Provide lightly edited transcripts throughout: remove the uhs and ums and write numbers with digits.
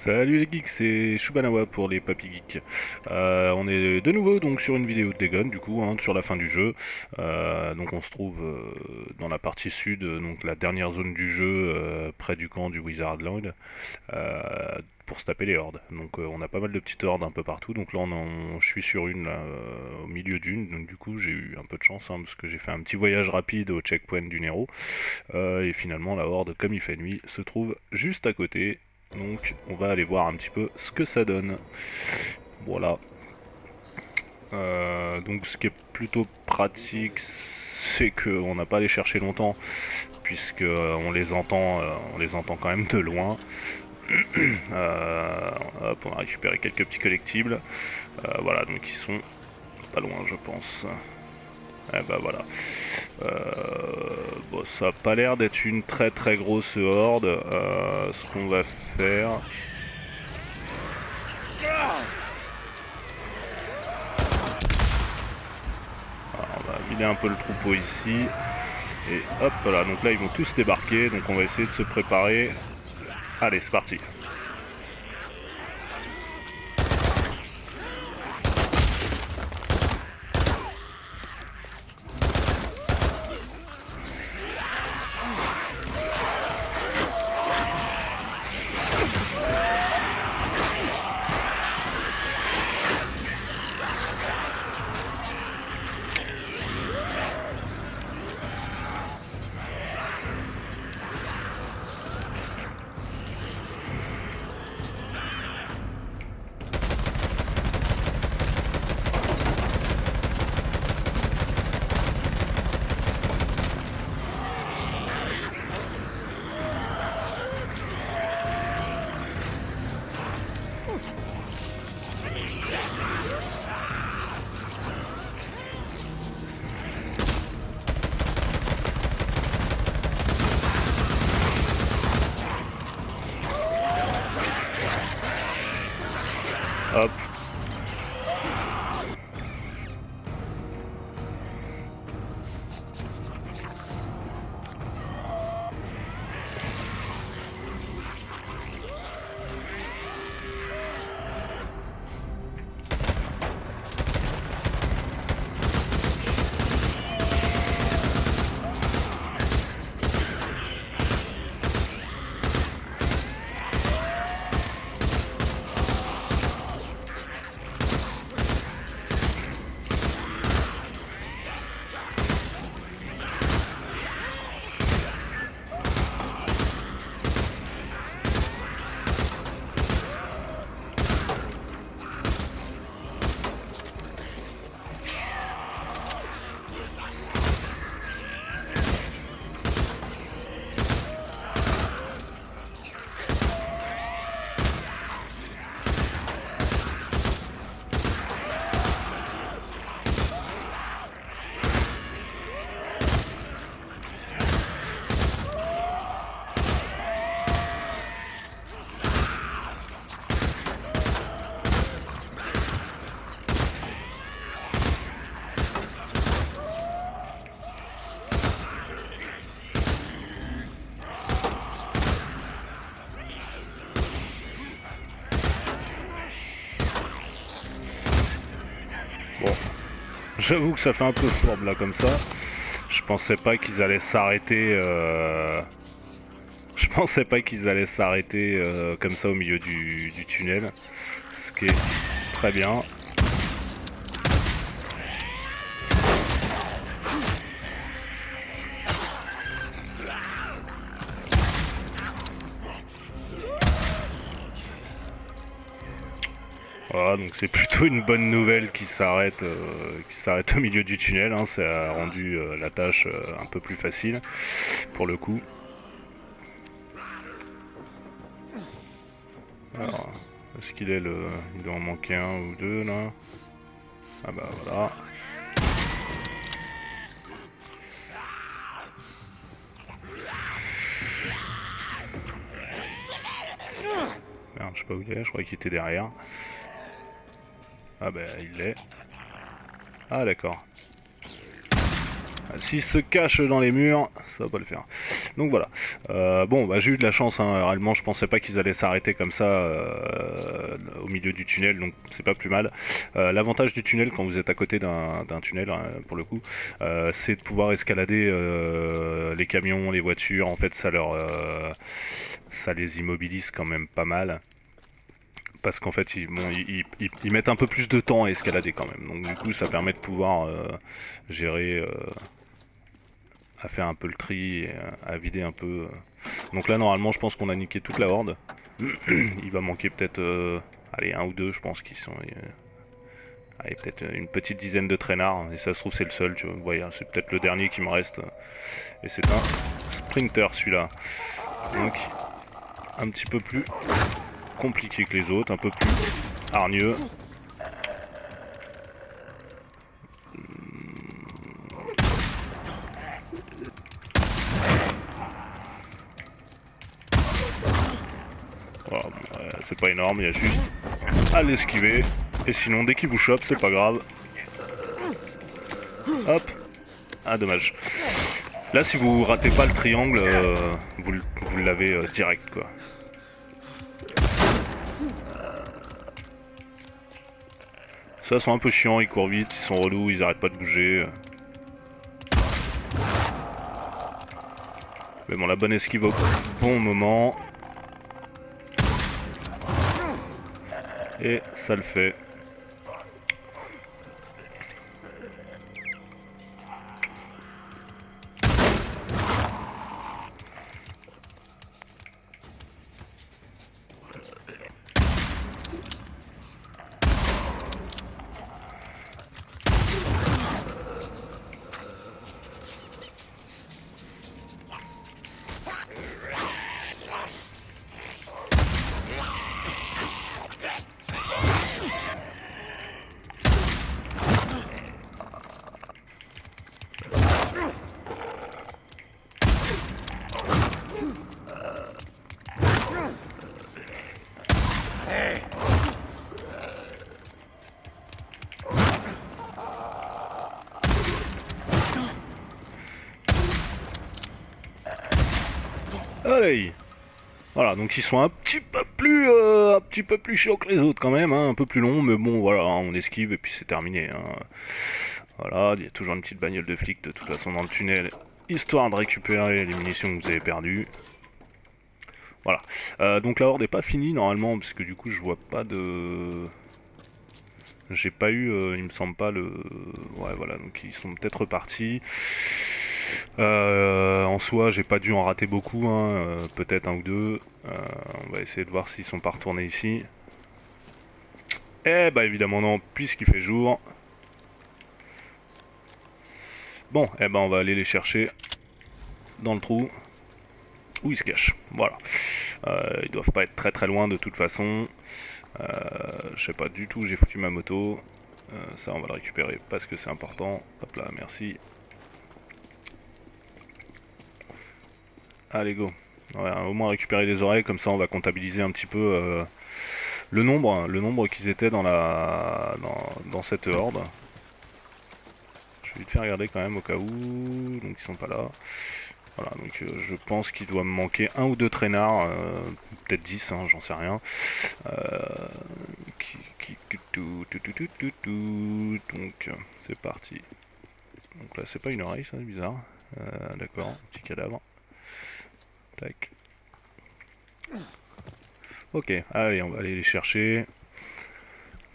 Salut les geeks, c'est Shubanawa pour les Papy Geeks. On est de nouveau donc sur une vidéo de Dagon du coup, sur la fin du jeu. Donc on se trouve dans la partie sud, donc la dernière zone du jeu, près du camp du Wizardland, pour se taper les hordes. Donc on a pas mal de petites hordes un peu partout. Donc là je suis sur une là, au milieu d'une. Donc du coup j'ai eu un peu de chance parce que j'ai fait un petit voyage rapide au checkpoint du Nero. Et finalement la horde, comme il fait nuit, se trouve juste à côté. Donc on va aller voir un petit peu ce que ça donne. Voilà. Donc ce qui est plutôt pratique, c'est qu'on n'a pas à les chercher longtemps, puisque on les entend quand même de loin. Hop, on a récupéré quelques petits collectibles. Voilà, donc ils sont pas loin, je pense. Eh bah voilà. Bon, ça a pas l'air d'être une très très grosse horde. Ce qu'on va faire. Alors, on va vider un peu le troupeau ici. Et hop là, donc là ils vont tous débarquer. Donc on va essayer de se préparer. Allez, c'est parti. Hop. Bon, j'avoue que ça fait un peu fourbe là comme ça. Je pensais pas qu'ils allaient s'arrêter. Je pensais pas qu'ils allaient s'arrêter comme ça au milieu du tunnel. Ce qui est très bien. Voilà, donc c'est plutôt une bonne nouvelle qui s'arrête au milieu du tunnel. Ça a rendu la tâche un peu plus facile pour le coup. Alors, est-ce qu'il est le... Il doit en manquer un ou deux là. Ah bah voilà. Merde, je sais pas où il est, je croyais qu'il était derrière. Ah bah il l'est. Ah d'accord. S'il se cache dans les murs, ça va pas le faire. Donc voilà. Bon, bah, j'ai eu de la chance, hein. Réellement, je pensais pas qu'ils allaient s'arrêter comme ça au milieu du tunnel, donc c'est pas plus mal. L'avantage du tunnel, quand vous êtes à côté d'un tunnel, hein, pour le coup, c'est de pouvoir escalader les camions, les voitures. En fait, ça les immobilise quand même pas mal. Parce qu'en fait, ils mettent un peu plus de temps à escalader quand même. Donc du coup, ça permet de pouvoir gérer, à faire un peu le tri, et, à vider un peu. Donc là, normalement, je pense qu'on a niqué toute la horde. Il va manquer peut-être, allez, un ou deux, je pense, qui sont... allez, peut-être une petite dizaine de traînards. Et ça se trouve, c'est le seul, tu vois. Vous voyez, c'est peut-être le dernier qui me reste. Et c'est un sprinter, celui-là. Donc, un petit peu plus compliqué que les autres, un peu plus hargneux. Voilà, bon, c'est pas énorme, il y a juste à l'esquiver. Et sinon, dès qu'il vous chope, c'est pas grave. Hop. Ah, dommage. Là, si vous ratez pas le triangle, vous l'avez direct, quoi. Ça, sont un peu chiants, ils courent vite, ils sont relous, ils arrêtent pas de bouger. Mais bon, la bonne esquive au bon moment. Et ça le fait. Allez. Voilà, donc ils sont un petit peu plus chiants que les autres quand même, hein, un peu plus longs, mais bon voilà, hein, on esquive et puis c'est terminé. Hein. Voilà, il y a toujours une petite bagnole de flic de toute façon dans le tunnel, histoire de récupérer les munitions que vous avez perdues. Voilà, donc la horde est pas finie normalement, parce que du coup je vois pas de... J'ai pas eu, il me semble pas le... Ouais voilà, donc ils sont peut-être repartis. En soi, j'ai pas dû en rater beaucoup, hein, peut-être un ou deux. On va essayer de voir s'ils sont pas retournés ici. Eh bah évidemment non, puisqu'il fait jour. Bon, eh ben on va aller les chercher dans le trou où ils se cachent. Voilà. Ils doivent pas être très très loin de toute façon. Je sais pas du tout où j'ai foutu ma moto. Ça on va le récupérer parce que c'est important. Hop là, merci. Allez go. Ouais, au moins récupérer des oreilles, comme ça on va comptabiliser un petit peu le nombre qu'ils étaient dans cette horde. Je vais vite faire regarder quand même au cas où, donc ils sont pas là. Voilà, donc je pense qu'il doit me manquer un ou deux traînards, peut-être 10, hein, j'en sais rien. Donc c'est parti. Donc là c'est pas une oreille, ça c'est bizarre. D'accord, petit cadavre. Tac. Ok, allez, on va aller les chercher.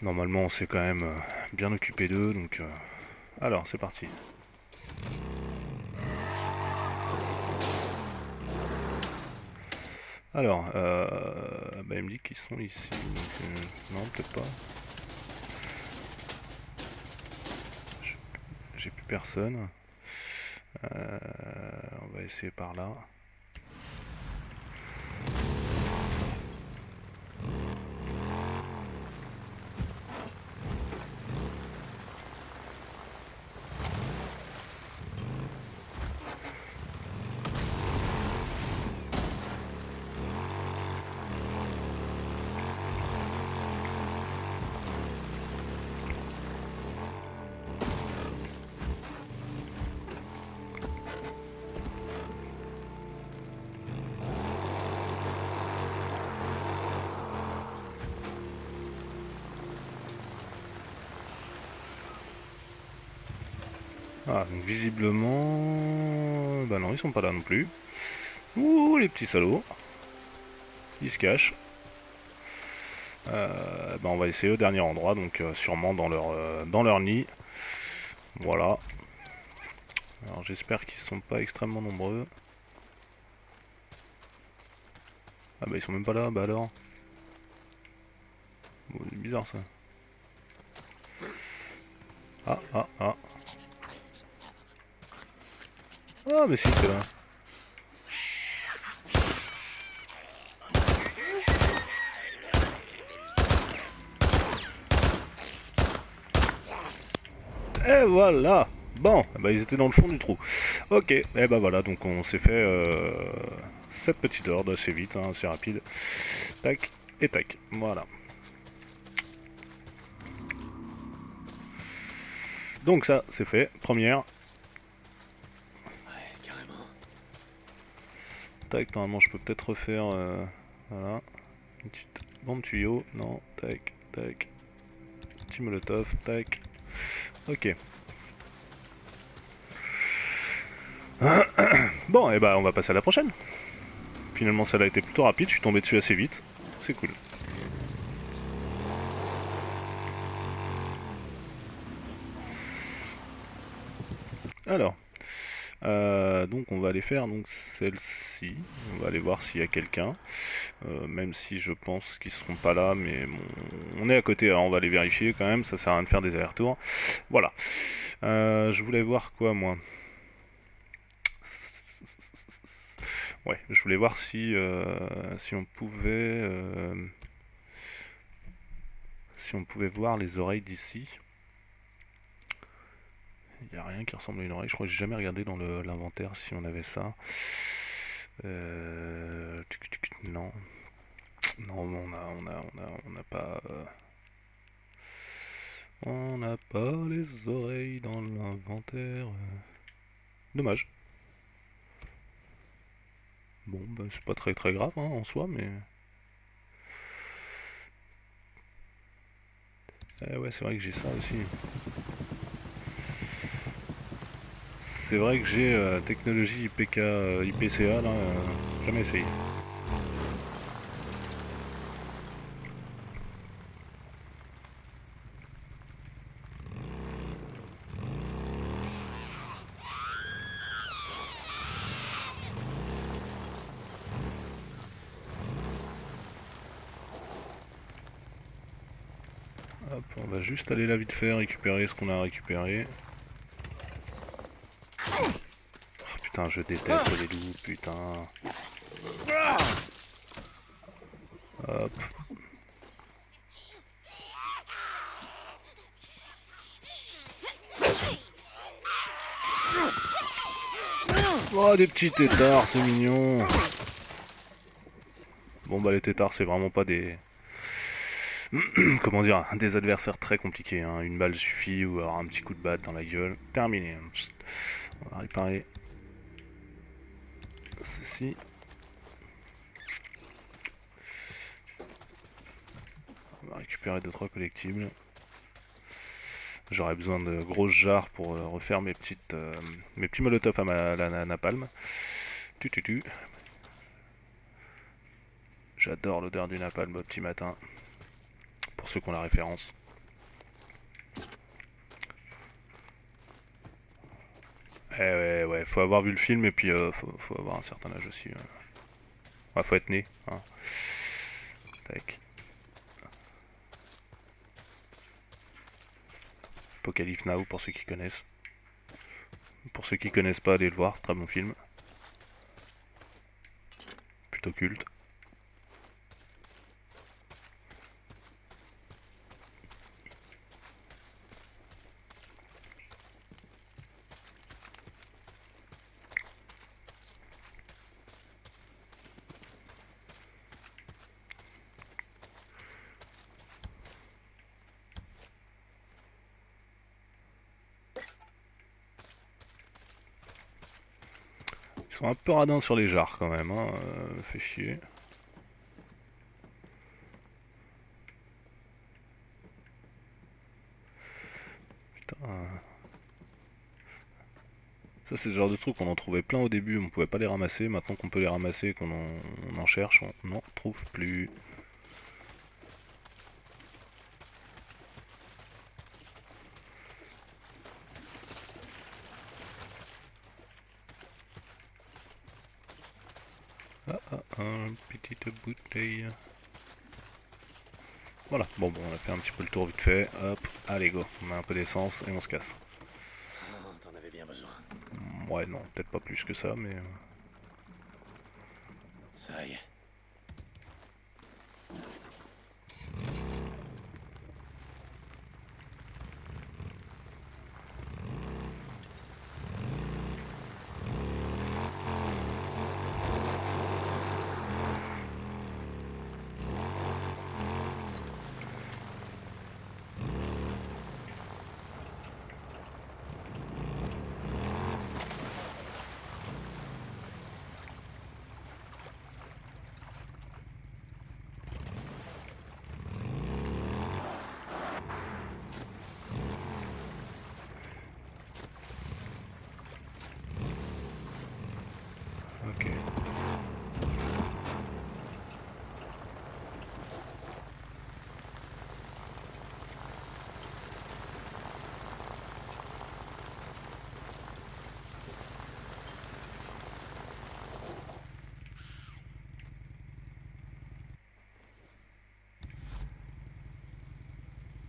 Normalement, on s'est quand même bien occupé d'eux, donc... Alors, c'est parti. Alors, bah, il me dit qu'ils sont ici, donc... non, peut-être pas. J'ai plus personne. On va essayer par là. Ah, donc visiblement... Bah non, ils sont pas là non plus. Ouh, les petits salauds. Ils se cachent. Bah on va essayer au dernier endroit, donc sûrement dans leur nid. Voilà. Alors j'espère qu'ils sont pas extrêmement nombreux. Ah bah ils sont même pas là, bah alors. Bon, c'est bizarre ça. Ah, ah, ah. Ah mais si, c'est là. Et voilà. Bon, bah ils étaient dans le fond du trou. Ok, et bah voilà, donc on s'est fait cette petite horde assez vite, hein, assez rapide. Tac, et tac, voilà. Donc ça, c'est fait, première. Ouais, carrément. Tac, normalement je peux peut-être refaire, voilà. Une petite bombe tuyau, non, tac, tac. Petit molotov, tac. Ok. Bon, et bah on va passer à la prochaine. Finalement celle-là a été plutôt rapide, je suis tombé dessus assez vite. C'est cool. Alors, donc on va aller faire donc celle-ci. On va aller voir s'il y a quelqu'un. Même si je pense qu'ils seront pas là, mais bon, on est à côté, alors on va aller vérifier quand même. Ça sert à rien de faire des allers-retours. Voilà. Je voulais voir quoi moi. Ouais, je voulais voir si on pouvait si on pouvait voir les oreilles d'ici. Il n'y a rien qui ressemble à une oreille. Je crois que j'ai jamais regardé dans l'inventaire si on avait ça. Non. Non, on n'a pas. On n'a pas les oreilles dans l'inventaire. Dommage. Bon, bah, c'est pas très très grave hein, en soi, mais. Eh ouais, c'est vrai que j'ai ça aussi. C'est vrai que j'ai technologie IPK, IPCA là, jamais essayé. Hop, on va juste aller là vite fait récupérer ce qu'on a récupéré. Oh, putain, je déteste les loups, putain. Hop. Oh, des petits têtards, c'est mignon. Bon bah les têtards, c'est vraiment pas des... Comment dire, des adversaires très compliqués. Hein. Une balle suffit ou alors un petit coup de batte dans la gueule. Terminé. On va réparer ceci. On va récupérer 2-3 collectibles. J'aurais besoin de grosses jarres pour refaire mes petits molotovs à la napalm. Tu. J'adore l'odeur du napalm au petit matin. Pour ceux qui ont la référence. Ouais, faut avoir vu le film et puis faut avoir un certain âge aussi. Ouais, faut être né. Hein. Tac. Apocalypse Now pour ceux qui connaissent. Pour ceux qui connaissent pas, allez le voir, très bon film. Plutôt culte. Ils sont un peu radins sur les jarres quand même, hein. Fait chier. Putain. Ça c'est le genre de truc, on en trouvait plein au début, on pouvait pas les ramasser. Maintenant qu'on peut les ramasser, on en cherche, on n'en trouve plus. Une petite bouteille. Voilà, bon, on a fait un petit peu le tour vite fait. Hop, allez go, on met un peu d'essence et on se casse. T'en avais bien besoin. Ouais, non, peut-être pas plus que ça, mais... Ça y est. Ok.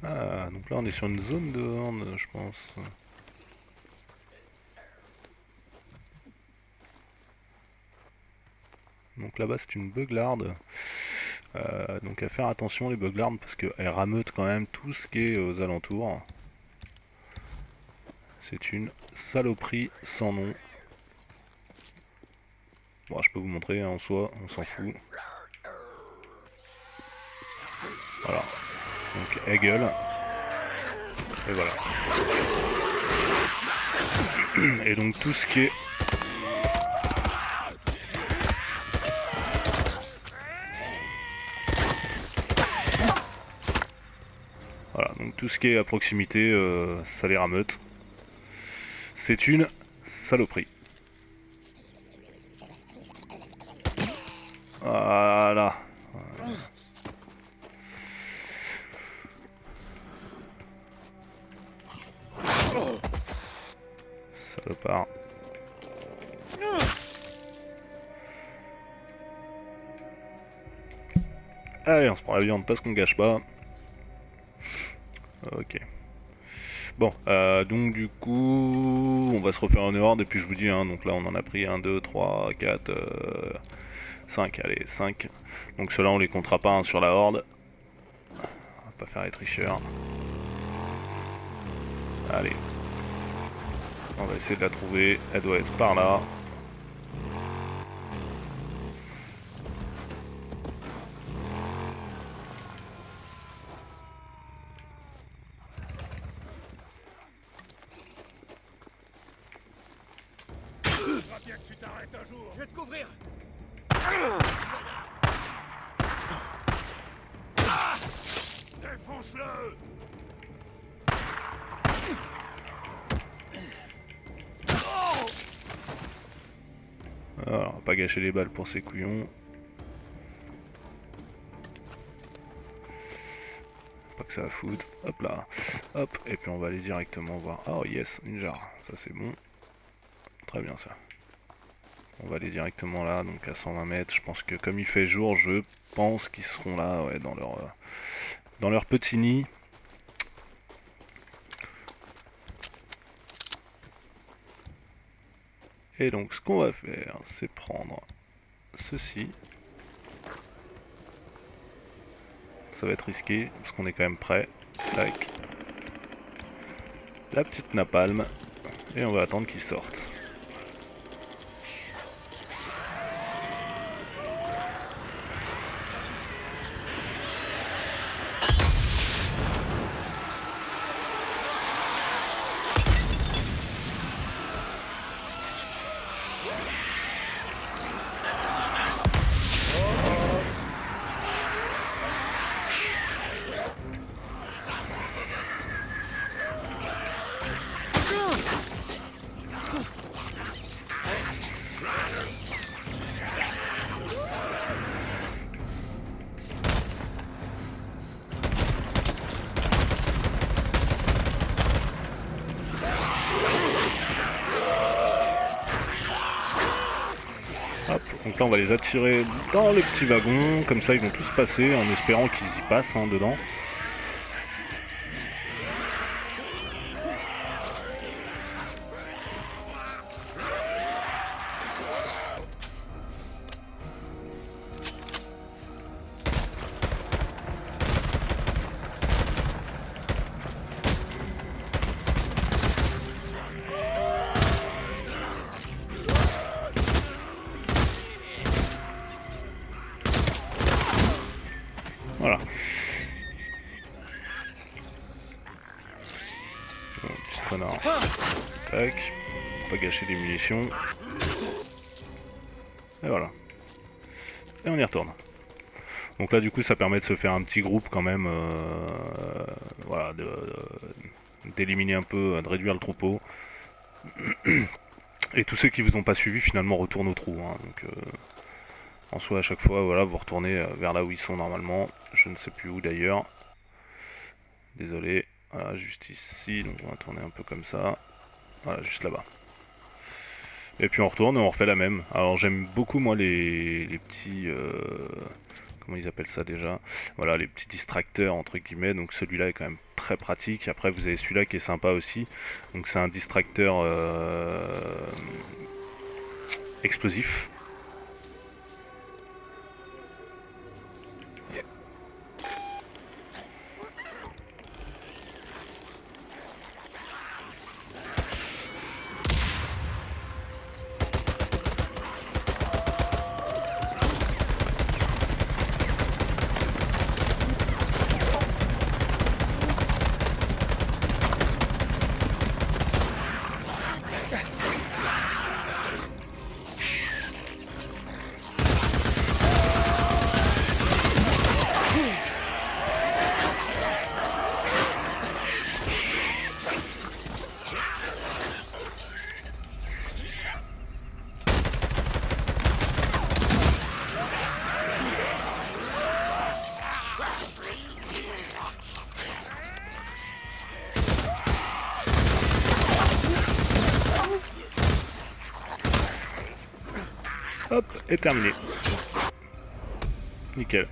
Ah, donc là on est sur une zone de horde, je pense. Donc là-bas c'est une beuglarde. Donc à faire attention les beuglardes parce qu'elles rameutent quand même tout ce qui est aux alentours. C'est une saloperie sans nom. Bon, je peux vous montrer hein, en soi, on s'en fout. Voilà. Donc elle gueule. Et voilà. Et donc tout ce qui est... Voilà, donc tout ce qui est à proximité, ça les rameute. C'est une saloperie. Voilà. Salopard. Allez, on se prend la viande parce qu'on gâche pas. Ok. Bon, donc du coup, on va se refaire un horde et puis je vous dis, hein, donc là on en a pris 1, 2, 3, 4, 5, allez, 5. Donc ceux-là on les comptera pas hein, sur la horde. On va pas faire les tricheurs. Allez. On va essayer de la trouver, elle doit être par là. Bien que tu t'arrêtes un jour. Je vais te couvrir. Défonce-le. Alors, on va pas gâcher les balles pour ces couillons. Pas que ça va foutre. Hop là. Hop. Et puis on va aller directement voir. Oh yes, une jarre. Ça c'est bon. Très bien ça. On va aller directement là, donc à 120 mètres. Je pense que comme il fait jour, je pense qu'ils seront là, ouais, dans leur petit nid. Et donc ce qu'on va faire, c'est prendre ceci. Ça va être risqué, parce qu'on est quand même prêt. Tac. La petite napalm. Et on va attendre qu'ils sortent. ça on va les attirer dans le petit wagon, comme ça ils vont tous passer en espérant qu'ils y passent hein, dedans. Voilà. Bon, petit connard. Tac. Pas gâcher des munitions. Et voilà. Et on y retourne. Donc là du coup ça permet de se faire un petit groupe quand même. Voilà, d'éliminer un peu, de réduire le troupeau. Et tous ceux qui vous ont pas suivi finalement retournent au trou. Hein. Donc en soi à chaque fois voilà, vous retournez vers là où ils sont normalement. Je ne sais plus où d'ailleurs. Désolé. Voilà, juste ici. Donc on va tourner un peu comme ça. Voilà, juste là-bas. Et puis on retourne et on refait la même. Alors j'aime beaucoup moi les petits... comment ils appellent ça déjà? Voilà, les petits distracteurs entre guillemets. Donc celui-là est quand même très pratique. Après vous avez celui-là qui est sympa aussi. Donc c'est un distracteur explosif. Hop, et terminé. Nickel.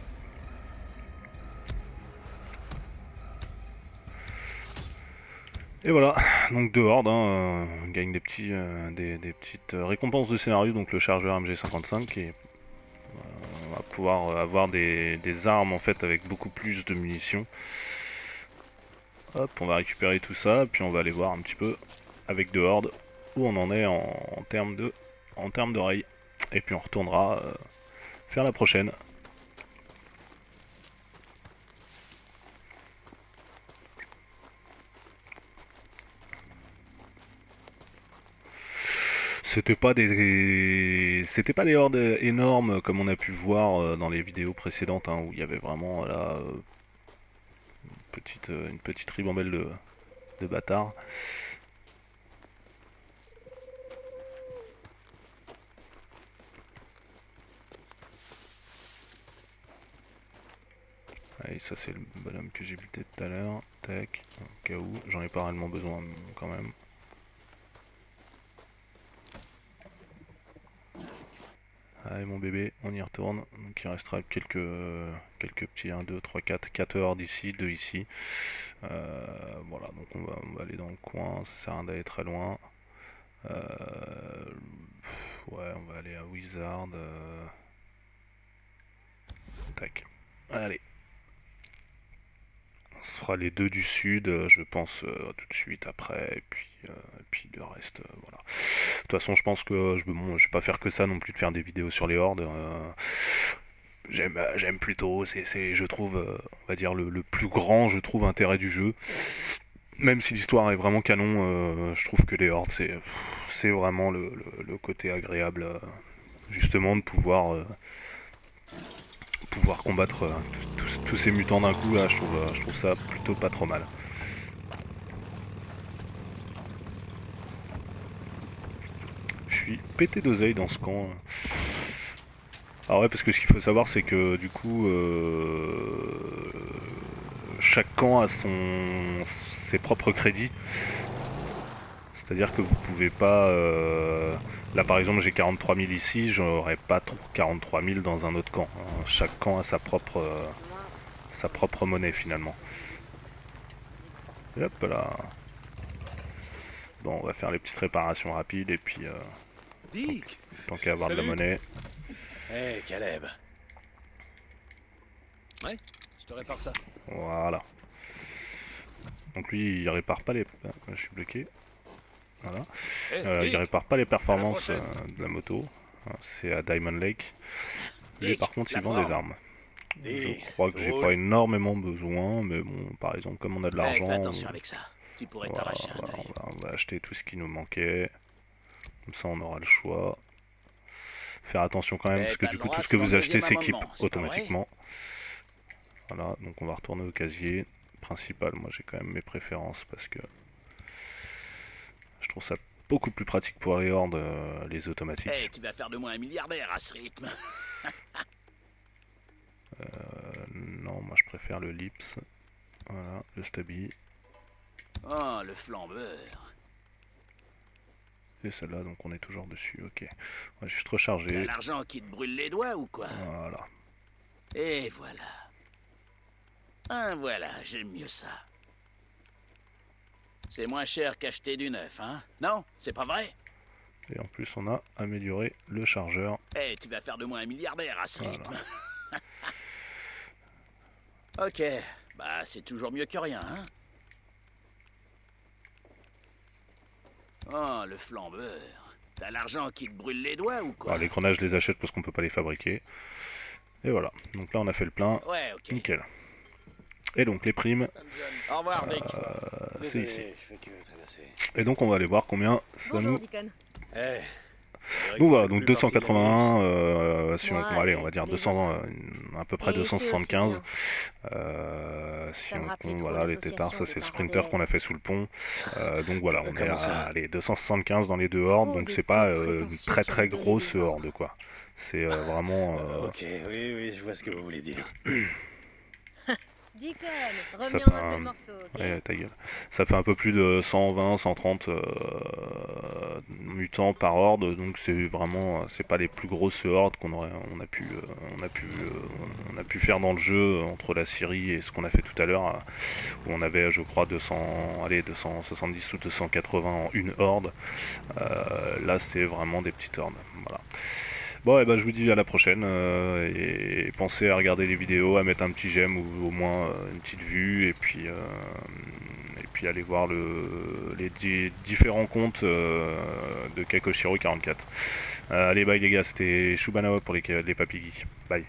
Et voilà, donc deux hordes, hein, on gagne des petites récompenses de scénario, donc le chargeur MG55 et on va pouvoir avoir des armes en fait avec beaucoup plus de munitions. Hop, on va récupérer tout ça, puis on va aller voir un petit peu avec deux hordes où on en est en termes de rail. Et puis on retournera faire la prochaine. C'était pas des hordes énormes comme on a pu voir dans les vidéos précédentes hein, où il y avait vraiment là une petite ribambelle de bâtards. Allez, ça c'est le bonhomme que j'ai buté tout à l'heure. Tac, au cas où, j'en ai pas réellement besoin quand même. Allez mon bébé, on y retourne. Donc il restera quelques petits 1, 2, 3, 4 hordes ici, 2 ici. Voilà, donc on va aller dans le coin, ça sert à rien d'aller très loin. Ouais, on va aller à Wizard. Tac. Allez. On se fera les deux du sud, je pense tout de suite après, et puis le reste, voilà. De toute façon, je pense que je vais pas faire que ça non plus de faire des vidéos sur les hordes. J'aime plutôt, je trouve, on va dire le plus grand, je trouve, intérêt du jeu. Même si l'histoire est vraiment canon, je trouve que les hordes, c'est vraiment le côté agréable, justement, de pouvoir combattre tous ces mutants d'un coup là, je trouve ça plutôt pas trop mal. Je suis pété d'oseille dans ce camp. Ah ouais, parce que ce qu'il faut savoir c'est que du coup chaque camp a ses propres crédits. C'est-à-dire que vous pouvez pas... Là par exemple j'ai 43 000 ici, j'aurais pas 43 000 dans un autre camp. Hein. Chaque camp a sa propre monnaie finalement. Et hop là. Bon, on va faire les petites réparations rapides et puis Dick! tant qu'à avoir de la Salut. monnaie. Hey, Caleb. Ouais, je te répare ça. Voilà. Donc lui il répare pas les... Ah, je suis bloqué. Voilà. Hey, Il Dick! répare pas les performances prochaine. de la moto. Hein, c'est à Diamond Lake. Lui Dick, par contre il la vend forme. des armes. Je Dick, crois que j'ai drôle. pas énormément besoin, mais bon, par exemple, comme on a de Hey, l'argent, fais attention avec ça. Tu pourrais voilà, t'arracher un œil. on va acheter tout ce qui nous manquait. Comme ça, on aura le choix. Faire attention quand même, Eh, parce que t'as du le coup, droit tout ce sur que vous le achetez deuxième s'équipe amendement, c'est pas automatiquement. Voilà, donc on va retourner au casier principal. Moi, j'ai quand même mes préférences, parce que je trouve ça beaucoup plus pratique pour les hordes, les automatiques. Hey, tu vas faire de moi un milliardaire à ce rythme. Non, moi je préfère le Lips. Voilà, le Stabi. Oh, le flambeur. Et celle-là, donc on est toujours dessus, ok. On va juste recharger. T'as l'argent qui te brûle les doigts ou quoi? Voilà. Et voilà. Ah, voilà, j'aime mieux ça. C'est moins cher qu'acheter du neuf, hein? Non, c'est pas vrai? Et en plus, on a amélioré le chargeur. Eh, tu vas faire de moi un milliardaire à ce Voilà. rythme. Ok, bah c'est toujours mieux que rien, hein? Oh, le flambeur. T'as l'argent qui te brûle les doigts ou quoi? Alors, les grenages, je les achète parce qu'on peut pas les fabriquer. Et voilà. Donc là, on a fait le plein. Ouais, ok. Nickel. Et donc, les primes, Au revoir, Dick. c'est ici. je fais que traverser. Et donc, on va aller voir combien ça Bonjour, nous... Deacon. Eh. Donc voilà, donc 281, si on, Ouais, allez, on va dire tous les 200, à peu près Et c'est aussi 275. bien. Si Ça me on rappelait compte, trop voilà, les l'association tétards, ça des c'est le parents sprinter d'élèves. qu'on a fait sous le pont. Donc voilà, on est Comment à ça allez, 275 dans les deux hordes, Trop donc de c'est pas cons une prétentieux très qui très aiment donner grosse des horde ordres. quoi. C'est vraiment... Ok, oui, je vois ce que vous voulez dire. Deacon, Ça reviens fait en un un- seul morceau, ok? Ouais, ta gueule. Ça fait un peu plus de 120, 130 mutants par horde, donc c'est vraiment, c'est pas les plus grosses hordes on a pu faire dans le jeu entre la Syrie et ce qu'on a fait tout à l'heure, où on avait, je crois, 270 ou 280 en une horde. Là, c'est vraiment des petites hordes. Voilà. Bon, et ben je vous dis à la prochaine, et pensez à regarder les vidéos, à mettre un petit j'aime ou au moins une petite vue, et puis aller voir les différents comptes de Kakoshiro 44. Allez, bye les gars, c'était Shubanawa pour les Papy Geeks. Bye.